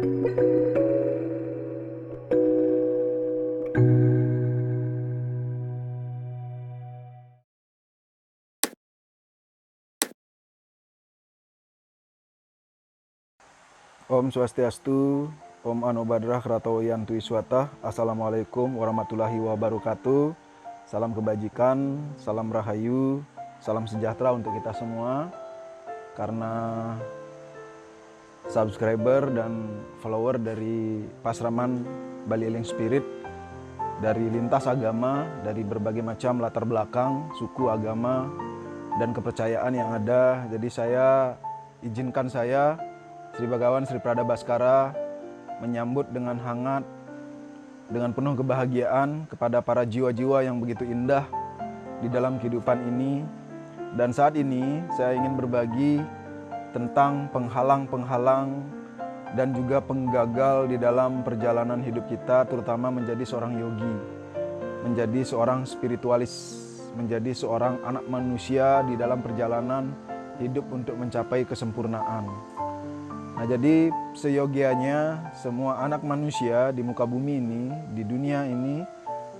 Om Swastiastu, Om Anobadrah Kratawo Yantu Iswata. Assalamualaikum warahmatullahi wabarakatuh. Salam kebajikan, salam rahayu, salam sejahtera untuk kita semua. Karena subscriber dan follower dari Pasraman Bali Eling Spirit, dari lintas agama, dari berbagai macam latar belakang, suku, agama, dan kepercayaan yang ada. Jadi izinkan saya Sri Bagawan Sri Prada Baskara menyambut dengan hangat, dengan penuh kebahagiaan kepada para jiwa-jiwa yang begitu indah di dalam kehidupan ini. Dan saat ini saya ingin berbagi tentang penghalang-penghalang dan juga penggagal di dalam perjalanan hidup kita, terutama menjadi seorang yogi, menjadi seorang spiritualis, menjadi seorang anak manusia di dalam perjalanan hidup untuk mencapai kesempurnaan. Nah, jadi seyogianya semua anak manusia di muka bumi ini, di dunia ini,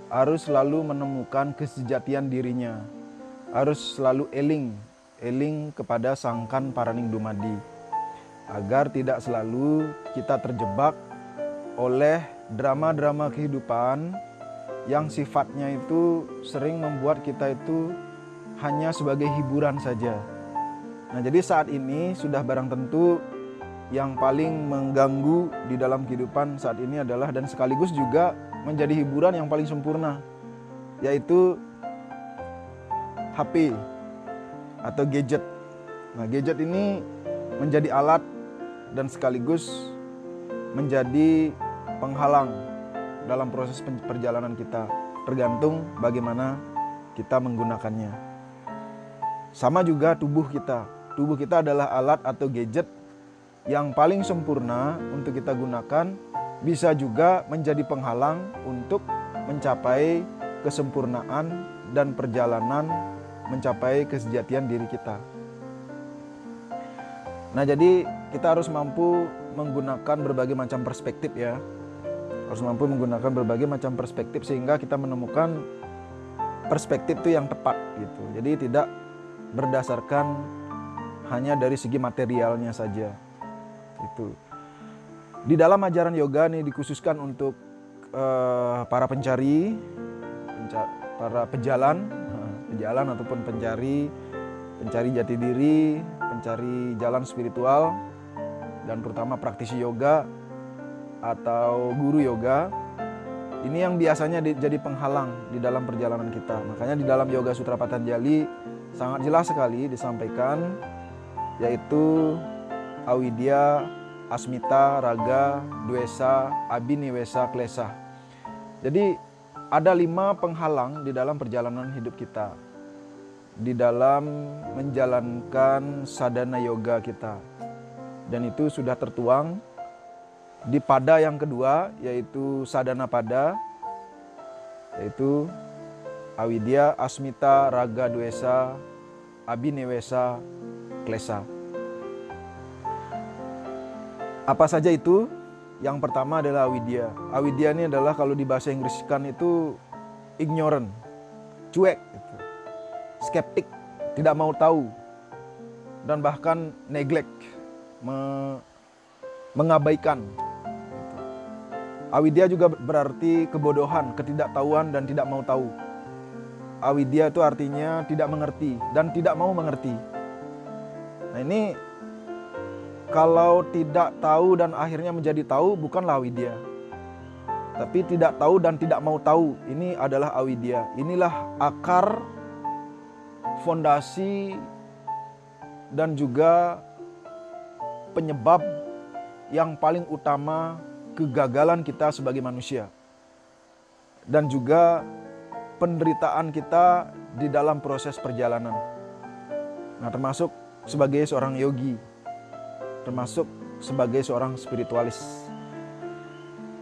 harus selalu menemukan kesejatian dirinya. Harus selalu eling kepada Sangkan Paraning Dumadi. Agar tidak selalu kita terjebak oleh drama-drama kehidupan yang sifatnya itu sering membuat kita itu hanya sebagai hiburan saja. Nah, jadi saat ini sudah barang tentu yang paling mengganggu di dalam kehidupan saat ini adalah, dan sekaligus juga menjadi hiburan yang paling sempurna, yaitu HP atau gadget. Nah, gadget ini menjadi alat dan sekaligus menjadi penghalang dalam proses perjalanan kita, tergantung bagaimana kita menggunakannya. Sama juga tubuh kita. Tubuh kita adalah alat atau gadget yang paling sempurna untuk kita gunakan, bisa juga menjadi penghalang untuk mencapai kesempurnaan dan perjalanan mencapai kesejatian diri kita. Nah, jadi kita harus mampu menggunakan berbagai macam perspektif ya. Harus mampu menggunakan berbagai macam perspektif sehingga kita menemukan perspektif itu yang tepat gitu. Jadi tidak berdasarkan hanya dari segi materialnya saja. Itu di dalam ajaran yoga nih dikhususkan untuk para pencari, para pejalan ataupun pencari jati diri, pencari jalan spiritual, dan terutama praktisi yoga atau guru yoga. Ini yang biasanya jadi penghalang di dalam perjalanan kita. Makanya di dalam Yoga Sutra Patanjali sangat jelas sekali disampaikan, yaitu Awidya, Asmita, Raga, Dwesa, Abhiniwesa, Klesa. Jadi ada 5 penghalang di dalam perjalanan hidup kita, di dalam menjalankan sadhana yoga kita. Dan itu sudah tertuang di pada yang kedua, yaitu sadhana pada, yaitu Awidya, Asmita, Raga, Dwesa, Abhiniwesa, Klesa. Apa saja itu? Yang pertama adalah awidya. Awidya ini adalah kalau di bahasa Inggriskan itu ignorant, cuek, gitu. Skeptik, tidak mau tahu, dan bahkan neglect, mengabaikan. Awidya juga berarti kebodohan, ketidaktahuan, dan tidak mau tahu. Awidya itu artinya tidak mengerti dan tidak mau mengerti. Nah, ini kalau tidak tahu dan akhirnya menjadi tahu, bukanlah awidya. Tapi tidak tahu dan tidak mau tahu, ini adalah awidya. Inilah akar, fondasi, dan juga penyebab yang paling utama kegagalan kita sebagai manusia. Dan juga penderitaan kita di dalam proses perjalanan. Nah, termasuk sebagai seorang yogi, termasuk sebagai seorang spiritualis.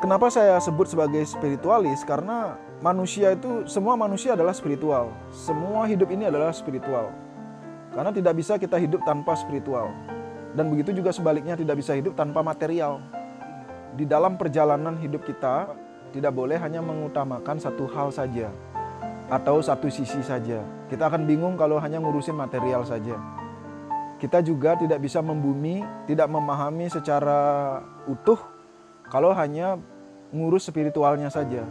Kenapa saya sebut sebagai spiritualis? Karena semua manusia adalah spiritual. Semua hidup ini adalah spiritual. Karena tidak bisa kita hidup tanpa spiritual. Dan begitu juga sebaliknya, tidak bisa hidup tanpa material. di dalam perjalanan hidup kita tidak boleh hanya mengutamakan satu hal saja atau satu sisi saja. Kita akan bingung kalau hanya ngurusin material saja. Kita juga tidak bisa membumi, tidak memahami secara utuh kalau hanya ngurus spiritualnya saja.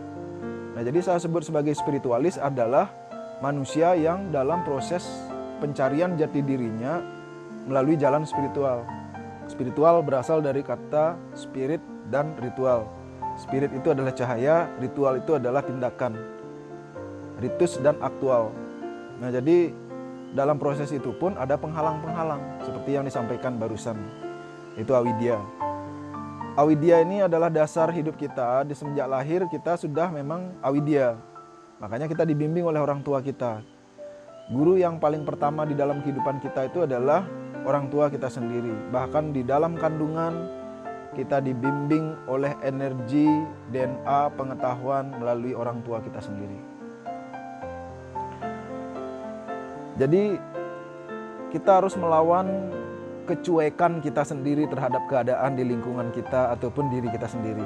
Nah, jadi saya sebut sebagai spiritualis adalah manusia yang dalam proses pencarian jati dirinya melalui jalan spiritual. Spiritual berasal dari kata spirit dan ritual. Spirit itu adalah cahaya, ritual itu adalah tindakan. Ritus dan aktual. Nah, jadi dalam proses itu pun ada penghalang-penghalang seperti yang disampaikan barusan. Itu avidya. Avidya ini adalah dasar hidup kita. Di semenjak lahir kita sudah memang avidya. Makanya kita dibimbing oleh orang tua kita. Guru yang paling pertama di dalam kehidupan kita itu adalah orang tua kita sendiri. Bahkan di dalam kandungan kita dibimbing oleh energi, DNA, pengetahuan melalui orang tua kita sendiri. Jadi kita harus melawan kecuekan kita sendiri terhadap keadaan di lingkungan kita ataupun diri kita sendiri.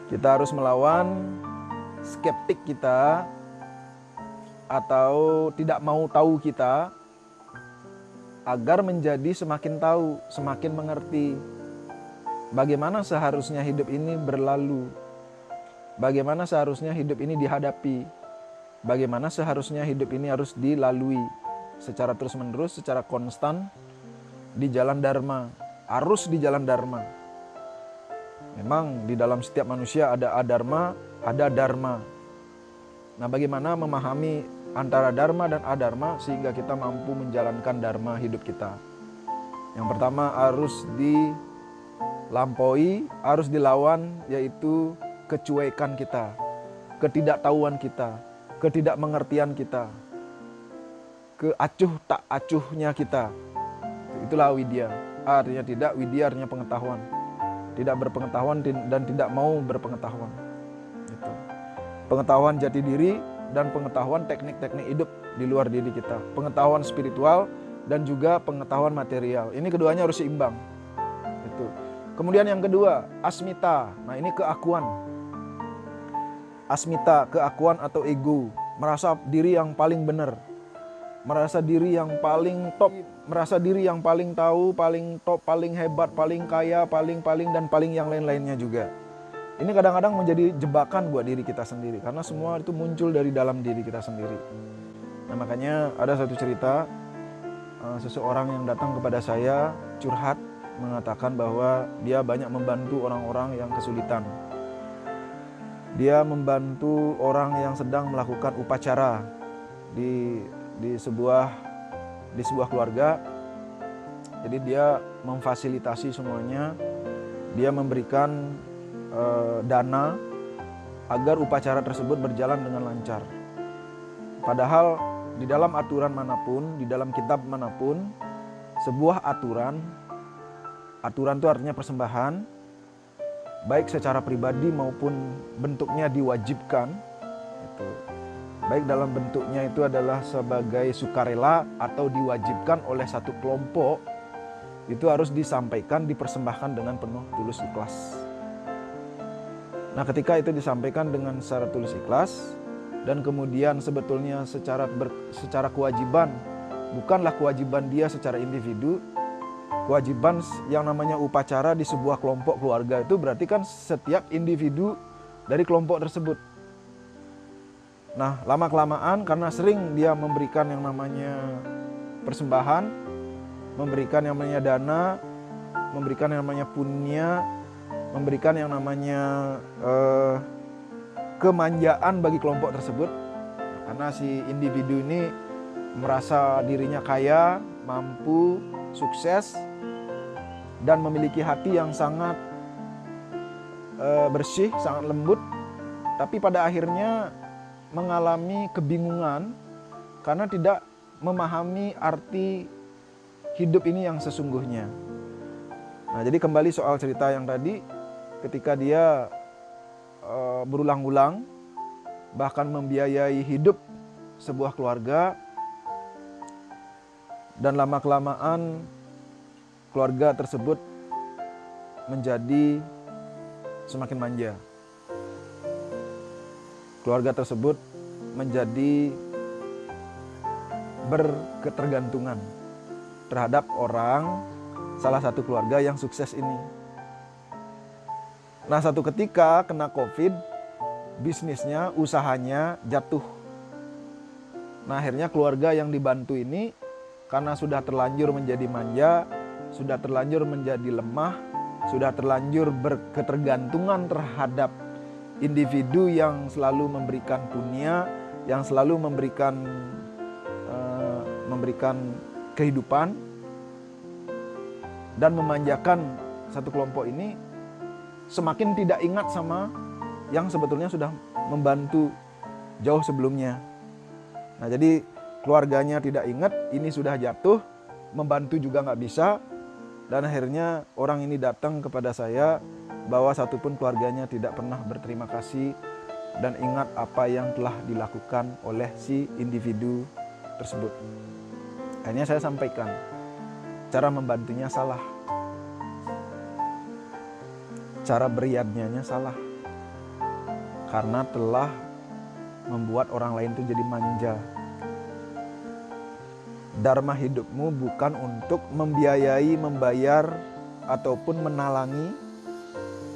Kita harus melawan skeptik kita atau tidak mau tahu kita agar menjadi semakin tahu, semakin mengerti bagaimana seharusnya hidup ini berlalu, bagaimana seharusnya hidup ini dihadapi, bagaimana seharusnya hidup ini harus dilalui secara terus-menerus, secara konstan di jalan Dharma, harus di jalan Dharma. Memang di dalam setiap manusia ada adharma, ada dharma. Nah, bagaimana memahami antara dharma dan adharma sehingga kita mampu menjalankan dharma hidup kita. Yang pertama harus dilampaui, harus dilawan, yaitu kecuekan kita, ketidaktahuan kita, ketidakmengertian kita, keacuh tak acuhnya kita. Itulah widya. Artinya tidak, widya artinya pengetahuan. Tidak berpengetahuan dan tidak mau berpengetahuan. Itu. Pengetahuan jati diri dan pengetahuan teknik-teknik hidup di luar diri kita. Pengetahuan spiritual dan juga pengetahuan material. Ini keduanya harus seimbang. Itu. Kemudian yang kedua, asmita. Nah, ini keakuan. Asmita, keakuan atau ego, merasa diri yang paling benar, merasa diri yang paling top, merasa diri yang paling tahu, paling top, paling hebat, paling kaya, paling dan paling yang lain-lainnya juga. Ini kadang-kadang menjadi jebakan buat diri kita sendiri karena semua itu muncul dari dalam diri kita sendiri. Nah, makanya ada satu cerita, seseorang yang datang kepada saya curhat mengatakan bahwa dia banyak membantu orang-orang yang kesulitan. Dia membantu orang yang sedang melakukan upacara di sebuah keluarga. Jadi dia memfasilitasi semuanya. Dia memberikan dana agar upacara tersebut berjalan dengan lancar. Padahal di dalam aturan manapun, di dalam kitab manapun, sebuah aturan itu artinya persembahan, baik secara pribadi maupun bentuknya diwajibkan. Itu. Baik dalam bentuknya itu adalah sebagai sukarela atau diwajibkan oleh satu kelompok, itu harus disampaikan, dipersembahkan dengan penuh tulus ikhlas. Nah, ketika itu disampaikan dengan secara tulus ikhlas dan kemudian sebetulnya secara kewajiban, bukanlah kewajiban dia secara individu. Kewajiban yang namanya upacara di sebuah kelompok keluarga itu berarti kan setiap individu dari kelompok tersebut. Nah, lama-kelamaan karena sering dia memberikan yang namanya persembahan, memberikan yang namanya dana, memberikan yang namanya punya, memberikan yang namanya kemanjaan bagi kelompok tersebut. Karena si individu ini merasa dirinya kaya, mampu, sukses, dan memiliki hati yang sangat bersih, sangat lembut, tapi pada akhirnya mengalami kebingungan karena tidak memahami arti hidup ini yang sesungguhnya. Nah, jadi kembali soal cerita yang tadi, ketika dia berulang-ulang bahkan membiayai hidup sebuah keluarga, dan lama-kelamaan keluarga tersebut menjadi semakin manja. Keluarga tersebut menjadi berketergantungan terhadap salah satu keluarga yang sukses ini. Nah, satu ketika kena COVID, bisnisnya, usahanya jatuh. Nah, akhirnya keluarga yang dibantu ini karena sudah terlanjur menjadi manja, sudah terlanjur menjadi lemah, sudah terlanjur berketergantungan terhadap individu yang selalu memberikan punya, yang selalu memberikan kehidupan dan memanjakan satu kelompok ini, semakin tidak ingat sama yang sebetulnya sudah membantu jauh sebelumnya. Nah, jadi keluarganya tidak ingat, ini sudah jatuh, membantu juga nggak bisa, dan akhirnya orang ini datang kepada saya bahwa satupun keluarganya tidak pernah berterima kasih dan ingat apa yang telah dilakukan oleh si individu tersebut. Akhirnya saya sampaikan, cara membantunya salah, cara beriadnya salah, karena telah membuat orang lain itu jadi manja. Dharma hidupmu bukan untuk membiayai, membayar, ataupun menalangi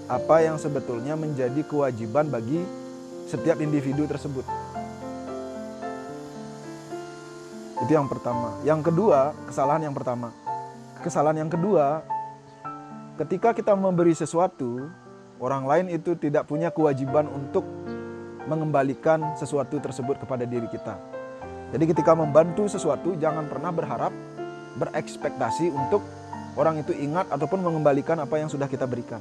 apa yang sebetulnya menjadi kewajiban bagi setiap individu tersebut. Itu yang pertama. Yang kedua, kesalahan yang pertama. Kesalahan yang kedua, ketika kita memberi sesuatu, orang lain itu tidak punya kewajiban untuk mengembalikan sesuatu tersebut kepada diri kita. Jadi ketika membantu sesuatu, jangan pernah berharap, berekspektasi untuk orang itu ingat ataupun mengembalikan apa yang sudah kita berikan.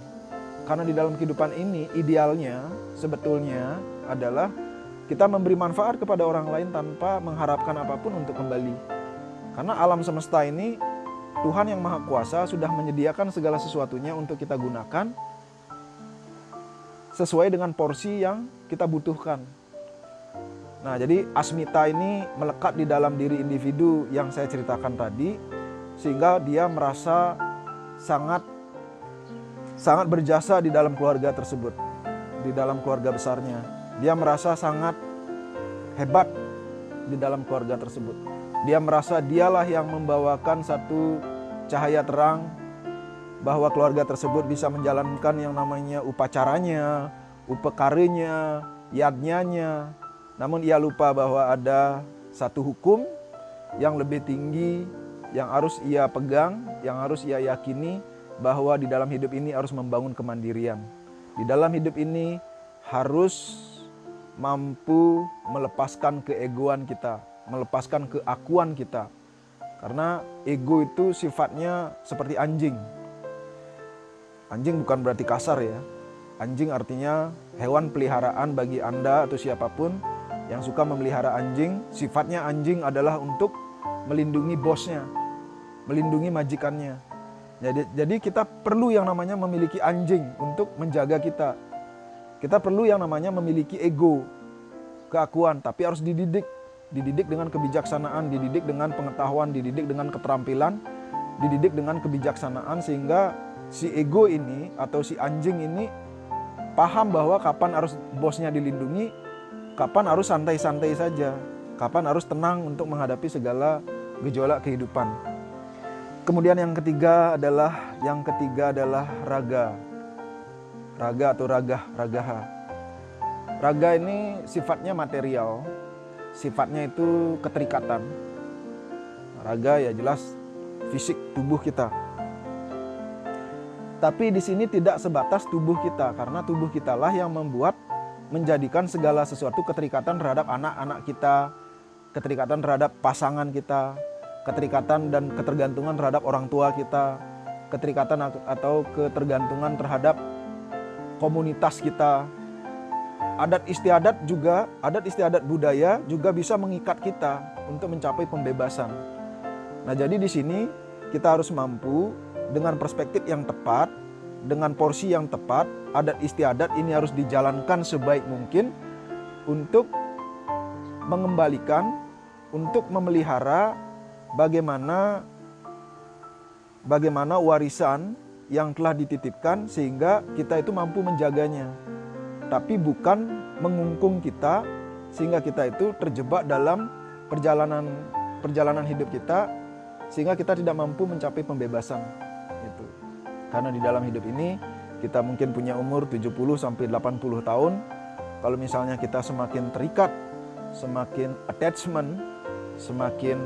Karena di dalam kehidupan ini, idealnya sebetulnya adalah kita memberi manfaat kepada orang lain tanpa mengharapkan apapun untuk kembali. Karena alam semesta ini, Tuhan yang Maha Kuasa sudah menyediakan segala sesuatunya untuk kita gunakan sesuai dengan porsi yang kita butuhkan. Nah, jadi asmita ini melekat di dalam diri individu yang saya ceritakan tadi, sehingga dia merasa sangat berjasa di dalam keluarga tersebut, di dalam keluarga besarnya. Dia merasa sangat hebat di dalam keluarga tersebut. Dia merasa dialah yang membawakan satu cahaya terang, bahwa keluarga tersebut bisa menjalankan yang namanya upacaranya, upakaranya, yadnyanya. Namun ia lupa bahwa ada satu hukum yang lebih tinggi yang harus ia pegang, yang harus ia yakini, bahwa di dalam hidup ini harus membangun kemandirian. Di dalam hidup ini harus mampu melepaskan keegoan kita, melepaskan keakuan kita. Karena ego itu sifatnya seperti anjing. Anjing bukan berarti kasar ya. Anjing artinya hewan peliharaan bagi Anda atau siapapun yang suka memelihara anjing. Sifatnya anjing adalah untuk melindungi bosnya, melindungi majikannya. Jadi kita perlu yang namanya memiliki anjing untuk menjaga kita. Kita perlu yang namanya memiliki ego, keakuan, tapi harus dididik. Dididik dengan kebijaksanaan, dididik dengan pengetahuan, dididik dengan keterampilan, dididik dengan kebijaksanaan, sehingga si ego ini atau si anjing ini paham bahwa kapan harus bosnya dilindungi, kapan harus santai-santai saja, kapan harus tenang untuk menghadapi segala gejolak kehidupan. Kemudian yang ketiga adalah raga. Raga atau ragaha. Raga ini sifatnya material, sifatnya itu keterikatan. Raga ya jelas fisik tubuh kita. Tapi di sini tidak sebatas tubuh kita, karena tubuh kitalah yang menjadikan segala sesuatu keterikatan terhadap anak-anak kita, keterikatan terhadap pasangan kita, keterikatan dan ketergantungan terhadap orang tua kita, keterikatan atau ketergantungan terhadap komunitas kita. Adat istiadat budaya juga bisa mengikat kita untuk mencapai pembebasan. Nah, jadi di sini kita harus mampu dengan perspektif yang tepat, dengan porsi yang tepat. Adat istiadat ini harus dijalankan sebaik mungkin untuk mengembalikan, untuk memelihara bagaimana warisan yang telah dititipkan sehingga kita itu mampu menjaganya. Tapi bukan mengungkung kita sehingga kita itu terjebak dalam perjalanan hidup kita sehingga kita tidak mampu mencapai pembebasan. Gitu. Karena di dalam hidup ini kita mungkin punya umur 70 sampai 80 tahun. Kalau misalnya kita semakin terikat, semakin attachment, semakin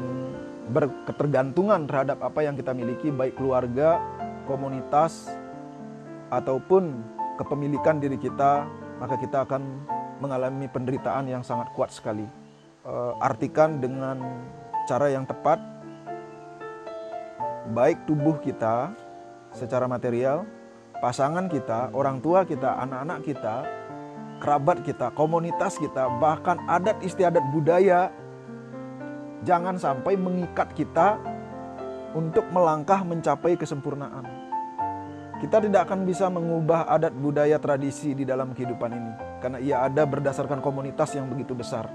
berketergantungan terhadap apa yang kita miliki, baik keluarga, komunitas, ataupun kepemilikan diri kita, maka kita akan mengalami penderitaan yang sangat kuat sekali. Artikan dengan cara yang tepat, baik tubuh kita secara material, pasangan kita, orang tua kita, anak-anak kita, kerabat kita, komunitas kita, bahkan adat istiadat budaya, jangan sampai mengikat kita untuk melangkah mencapai kesempurnaan. Kita tidak akan bisa mengubah adat budaya tradisi di dalam kehidupan ini, karena ia ada berdasarkan komunitas yang begitu besar.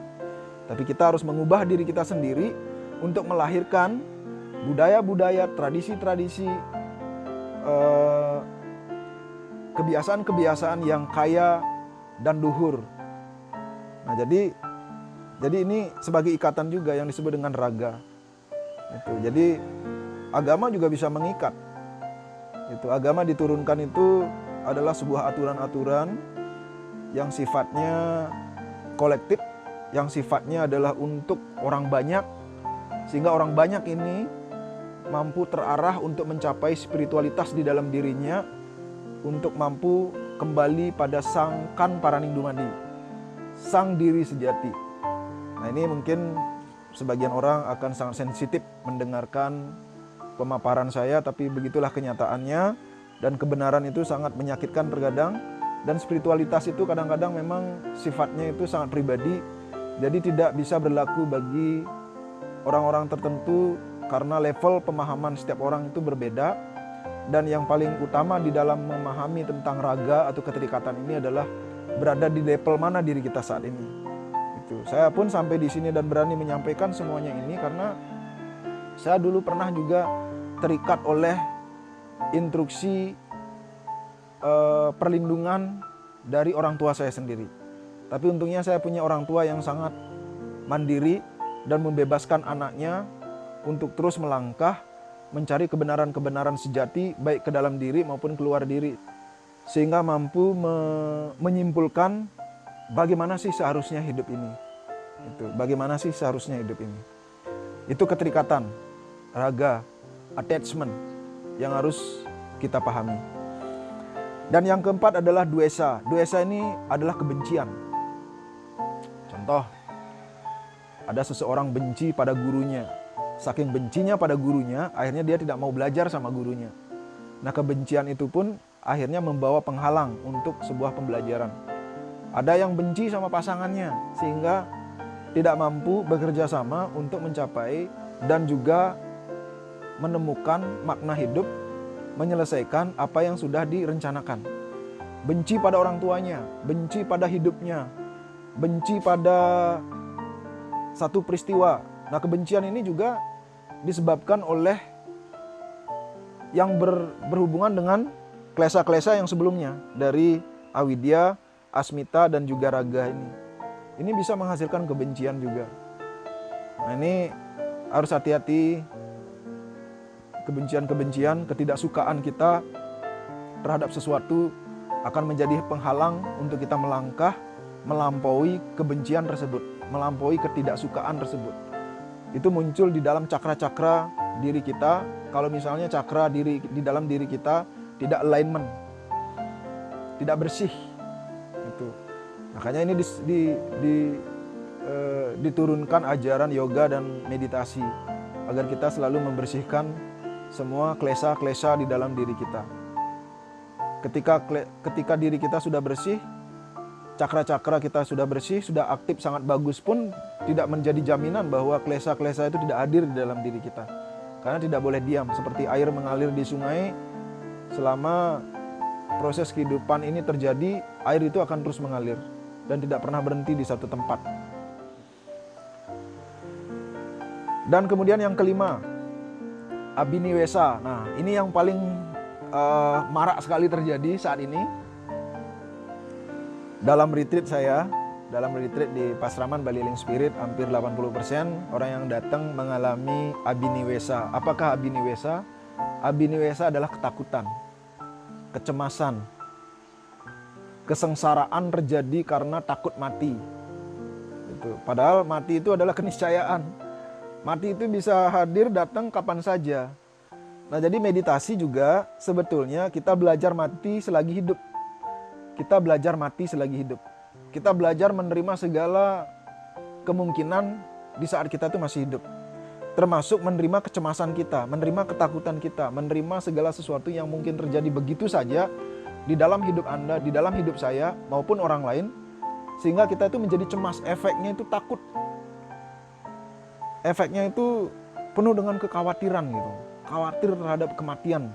Tapi kita harus mengubah diri kita sendiri untuk melahirkan budaya-budaya, tradisi-tradisi, kebiasaan-kebiasaan yang kaya dan luhur. Nah, jadi ini sebagai ikatan juga yang disebut dengan raga. Jadi agama juga bisa mengikat. Agama diturunkan itu adalah sebuah aturan-aturan yang sifatnya kolektif, yang sifatnya adalah untuk orang banyak, sehingga orang banyak ini mampu terarah untuk mencapai spiritualitas di dalam dirinya, untuk mampu kembali pada sang kan paranindumadi, sang diri sejati. Nah, ini mungkin sebagian orang akan sangat sensitif mendengarkan pemaparan saya, tapi begitulah kenyataannya, dan kebenaran itu sangat menyakitkan terkadang, dan spiritualitas itu kadang-kadang memang sifatnya itu sangat pribadi, jadi tidak bisa berlaku bagi orang-orang tertentu karena level pemahaman setiap orang itu berbeda. Dan yang paling utama di dalam memahami tentang raga atau keterikatan ini adalah berada di level mana diri kita saat ini. Saya pun sampai di sini dan berani menyampaikan semuanya ini karena saya dulu pernah juga terikat oleh instruksi perlindungan dari orang tua saya sendiri. Tapi untungnya saya punya orang tua yang sangat mandiri dan membebaskan anaknya untuk terus melangkah mencari kebenaran-kebenaran sejati baik ke dalam diri maupun keluar diri, sehingga mampu menyimpulkan bagaimana sih seharusnya hidup ini. Bagaimana sih seharusnya hidup ini. Itu keterikatan, raga, attachment yang harus kita pahami. Dan yang keempat adalah duesa. Duesa ini adalah kebencian. Contoh, ada seseorang benci pada gurunya. Saking bencinya pada gurunya, akhirnya dia tidak mau belajar sama gurunya. Nah, kebencian itu pun akhirnya membawa penghalang untuk sebuah pembelajaran. Ada yang benci sama pasangannya, sehingga tidak mampu bekerja sama untuk mencapai dan juga menemukan makna hidup, menyelesaikan apa yang sudah direncanakan. Benci pada orang tuanya, benci pada hidupnya, benci pada satu peristiwa. Nah, kebencian ini juga disebabkan oleh yang berhubungan dengan klesa-klesa yang sebelumnya dari awidya, asmita, dan juga raga ini. Ini bisa menghasilkan kebencian juga. Nah, ini harus hati-hati. Kebencian-kebencian, ketidaksukaan kita terhadap sesuatu akan menjadi penghalang untuk kita melangkah melampaui kebencian tersebut, melampaui ketidaksukaan tersebut. Itu muncul di dalam cakra-cakra diri kita. Kalau misalnya cakra diri di dalam diri kita tidak alignment, tidak bersih, itu. Makanya ini diturunkan ajaran yoga dan meditasi agar kita selalu membersihkan semua klesa-klesa di dalam diri kita. Ketika diri kita sudah bersih, cakra-cakra kita sudah bersih, sudah aktif sangat bagus pun tidak menjadi jaminan bahwa klesa-klesa itu tidak hadir di dalam diri kita. Karena tidak boleh diam, seperti air mengalir di sungai, selama proses kehidupan ini terjadi, air itu akan terus mengalir dan tidak pernah berhenti di satu tempat. Dan kemudian yang kelima, abhiniwesa. Nah, ini yang paling marak sekali terjadi saat ini. Dalam retreat di Pasraman Bali Healing Spirit, hampir 80% orang yang datang mengalami abiniwesa. Apakah abiniwesa? Abiniwesa adalah ketakutan, kecemasan, kesengsaraan terjadi karena takut mati. Padahal mati itu adalah keniscayaan. Mati itu bisa hadir datang kapan saja. Nah, jadi meditasi juga sebetulnya kita belajar mati selagi hidup. Kita belajar mati selagi hidup. Kita belajar menerima segala kemungkinan di saat kita itu masih hidup. Termasuk menerima kecemasan kita, menerima ketakutan kita, menerima segala sesuatu yang mungkin terjadi begitu saja di dalam hidup Anda, di dalam hidup saya, maupun orang lain. Sehingga kita itu menjadi cemas, efeknya itu takut. Efeknya itu penuh dengan kekhawatiran gitu. Khawatir terhadap kematian.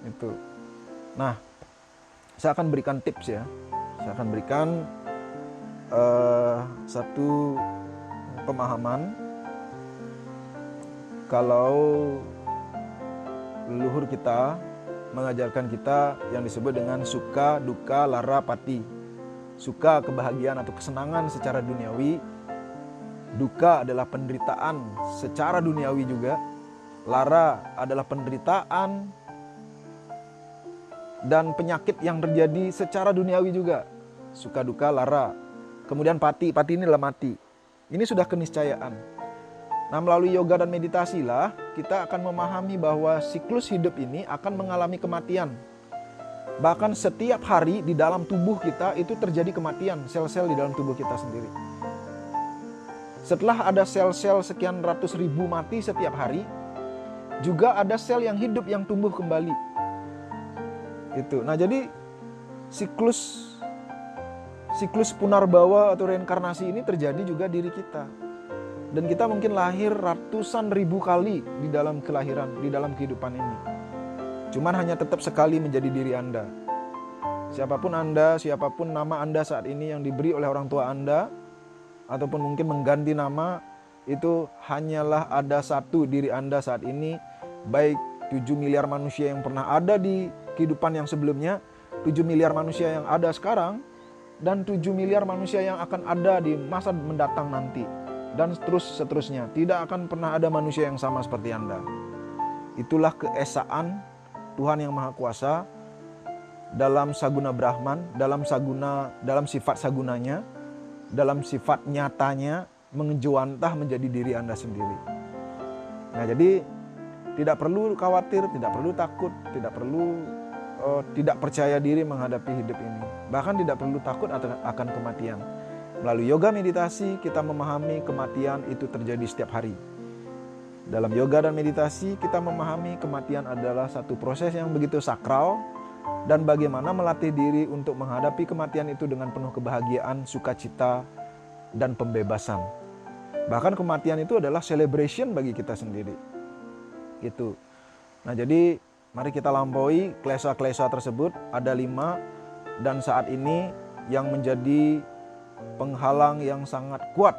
Itu. Nah, saya akan berikan tips ya. Saya akan berikan satu pemahaman. Kalau leluhur kita mengajarkan kita yang disebut dengan suka, duka, lara, pati. Suka, kebahagiaan atau kesenangan secara duniawi. Duka adalah penderitaan secara duniawi juga. Lara adalah penderitaan dan penyakit yang terjadi secara duniawi juga. Suka, duka, lara. Kemudian pati. Pati ini adalah mati. Ini sudah keniscayaan. Nah, melalui yoga dan meditasi lah kita akan memahami bahwa siklus hidup ini akan mengalami kematian. Bahkan setiap hari di dalam tubuh kita itu terjadi kematian. Sel-sel di dalam tubuh kita sendiri. Setelah ada sel-sel sekian ratus ribu mati setiap hari, juga ada sel yang hidup yang tumbuh kembali. Itu. Nah, jadi siklus punarbawa atau reinkarnasi ini terjadi juga diri kita. Dan kita mungkin lahir ratusan ribu kali di dalam kelahiran, di dalam kehidupan ini. Cuman hanya tetap sekali menjadi diri Anda. Siapapun Anda, siapapun nama Anda saat ini yang diberi oleh orang tua Anda, ataupun mungkin mengganti nama, itu hanyalah ada satu diri Anda saat ini. Baik 7 miliar manusia yang pernah ada di kehidupan yang sebelumnya, 7 miliar manusia yang ada sekarang, dan 7 miliar manusia yang akan ada di masa mendatang nanti. Dan terus seterusnya. Tidak akan pernah ada manusia yang sama seperti Anda. Itulah keesaan Tuhan yang Maha Kuasa dalam Saguna Brahman, dalam sifat sagunanya, dalam sifat nyatanya mengejawantah menjadi diri Anda sendiri. Nah, jadi tidak perlu khawatir, tidak perlu takut, tidak perlu tidak percaya diri menghadapi hidup ini. Bahkan tidak perlu takut akan kematian. Melalui yoga meditasi kita memahami kematian itu terjadi setiap hari. Dalam yoga dan meditasi kita memahami kematian adalah satu proses yang begitu sakral, dan bagaimana melatih diri untuk menghadapi kematian itu dengan penuh kebahagiaan, sukacita, dan pembebasan. Bahkan kematian itu adalah celebration bagi kita sendiri. Gitu. Nah, jadi mari kita lampaui klesa-klesa tersebut. Ada 5, dan saat ini yang menjadi penghalang yang sangat kuat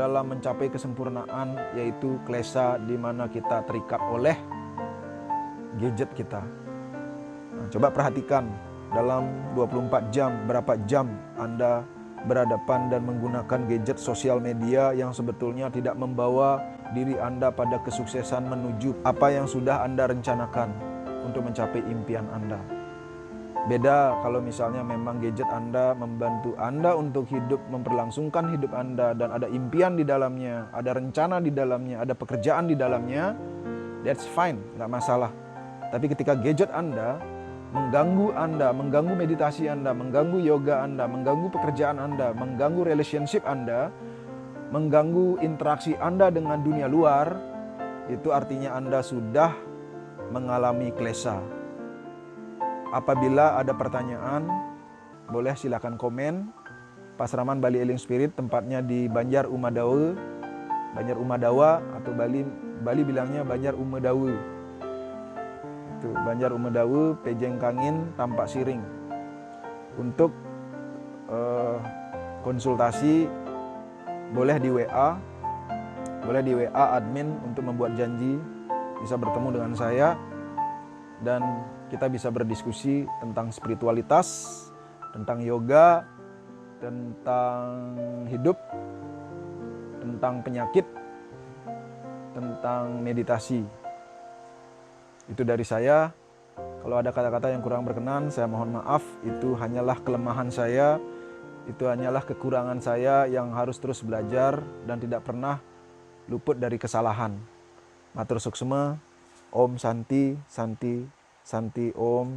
dalam mencapai kesempurnaan yaitu klesa di mana kita terikat oleh gadget kita. Nah, coba perhatikan dalam 24 jam berapa jam Anda berhadapan dan menggunakan gadget sosial media yang sebetulnya tidak membawa diri Anda pada kesuksesan menuju apa yang sudah Anda rencanakan untuk mencapai impian Anda. Beda kalau misalnya memang gadget Anda membantu Anda untuk hidup, memperlangsungkan hidup Anda, dan ada impian di dalamnya, ada rencana di dalamnya, ada pekerjaan di dalamnya, that's fine, nggak masalah. Tapi ketika gadget Anda mengganggu meditasi Anda, mengganggu yoga Anda, mengganggu pekerjaan Anda, mengganggu relationship Anda, mengganggu interaksi Anda dengan dunia luar, itu artinya Anda sudah mengalami klesa. Apabila ada pertanyaan, boleh silakan komen. Pasraman Bali Healing Spirit tempatnya di Banjar Umadawa, atau Bali bilangnya Banjar Umedawa. Itu Banjar Umedawa, Pejeng Kangin, Tampak Siring. Untuk konsultasi boleh di WA, admin untuk membuat janji bisa bertemu dengan saya. dan kita bisa berdiskusi tentang spiritualitas, tentang yoga, tentang hidup, tentang penyakit, tentang meditasi. Itu dari saya. Kalau ada kata-kata yang kurang berkenan, saya mohon maaf. Itu hanyalah kelemahan saya, itu hanyalah kekurangan saya yang harus terus belajar dan tidak pernah luput dari kesalahan. Matur suksema, Om Santi, Santi, Santi Om.